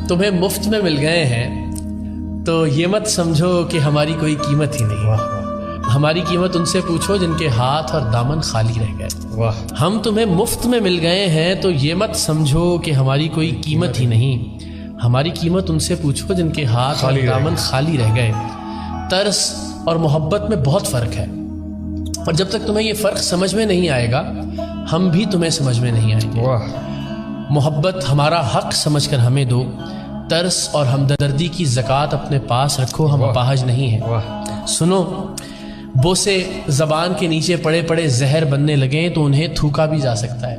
تمہیں مفت میں مل گئے ہیں تو یہ مت سمجھو کہ ہماری کوئی قیمت ہی نہیں۔ ہماری قیمت ان سے پوچھو جن کے ہاتھ اور دامن خالی رہ گئے۔ ہم تمہیں مفت میں مل گئے ہیں تو یہ مت سمجھو کہ ہماری کوئی قیمت ہی نہیں۔ ہماری قیمت ان سے پوچھو جن کے ہاتھ اور دامن خالی رہ گئے۔ ترس اور محبت میں بہت فرق ہے، اور جب تک تمہیں یہ فرق سمجھ میں نہیں آئے گا ہم بھی تمہیں سمجھ میں نہیں آئیں گے۔ محبت ہمارا حق سمجھ کر ہمیں دو، ترس اور ہمدردی کی زکوٰۃ اپنے پاس رکھو، ہم اپاہج نہیں ہیں۔ سنو، بوسے زبان کے نیچے پڑے پڑے زہر بننے لگیں تو انہیں تھوکا بھی جا سکتا ہے۔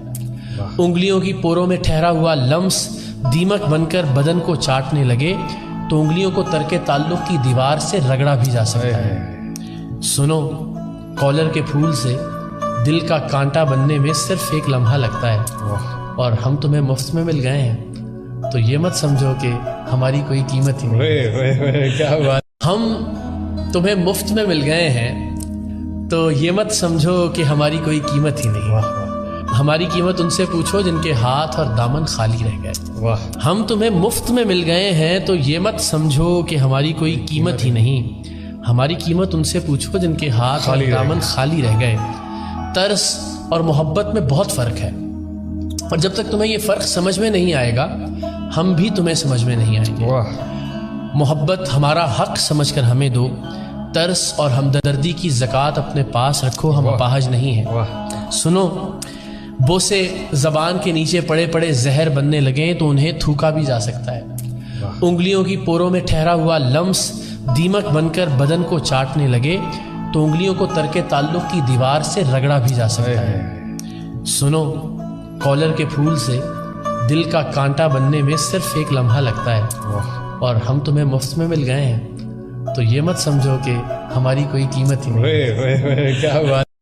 انگلیوں کی پوروں میں ٹھہرا ہوا لمس دیمک بن کر بدن کو چاٹنے لگے تو انگلیوں کو ترک تعلق کی دیوار سے رگڑا بھی جا سکتا ہے۔ سنو، کالر کے پھول سے دل کا کانٹا بننے میں صرف ایک لمحہ لگتا ہے، اور ہم تمہیں مفت میں مل گئے ہیں تو یہ مت سمجھو کہ ہماری کوئی قیمت ہی نہیں۔ کیا بات! ہم تمہیں مفت میں مل گئے ہیں تو یہ مت سمجھو کہ ہماری کوئی قیمت ہی نہیں۔ ہماری قیمت ان سے پوچھو جن کے ہاتھ اور دامن خالی رہ گئے۔ ہم تمہیں مفت میں مل گئے ہیں تو یہ مت سمجھو کہ ہماری کوئی قیمت ہی نہیں۔ ہماری قیمت ان سے پوچھو جن کے ہاتھ اور دامن خالی رہ گئے۔ ترس اور محبت میں بہت فرق ہے، اور جب تک تمہیں یہ فرق سمجھ میں نہیں آئے گا ہم بھی تمہیں سمجھ میں نہیں آئیں گے۔ محبت ہمارا حق سمجھ کر ہمیں دو، ترس اور ہمدردی کی زکوٰۃ اپنے پاس رکھو، ہم اپاہج نہیں ہیں۔ سنو، بوسے زبان کے نیچے پڑے پڑے زہر بننے لگیں تو انہیں تھوکا بھی جا سکتا ہے۔ انگلیوں کی پوروں میں ٹھہرا ہوا لمس دیمک بن کر بدن کو چاٹنے لگے تو انگلیوں کو ترک تعلق کی دیوار سے رگڑا بھی جا سکتا ہے۔ سنو، کالر کے پھول سے دل کا کانٹا بننے میں صرف ایک لمحہ لگتا ہے، اور ہم تمہیں مفت میں مل گئے ہیں تو یہ مت سمجھو کہ ہماری کوئی قیمت ہی نہیں۔ کیا بات!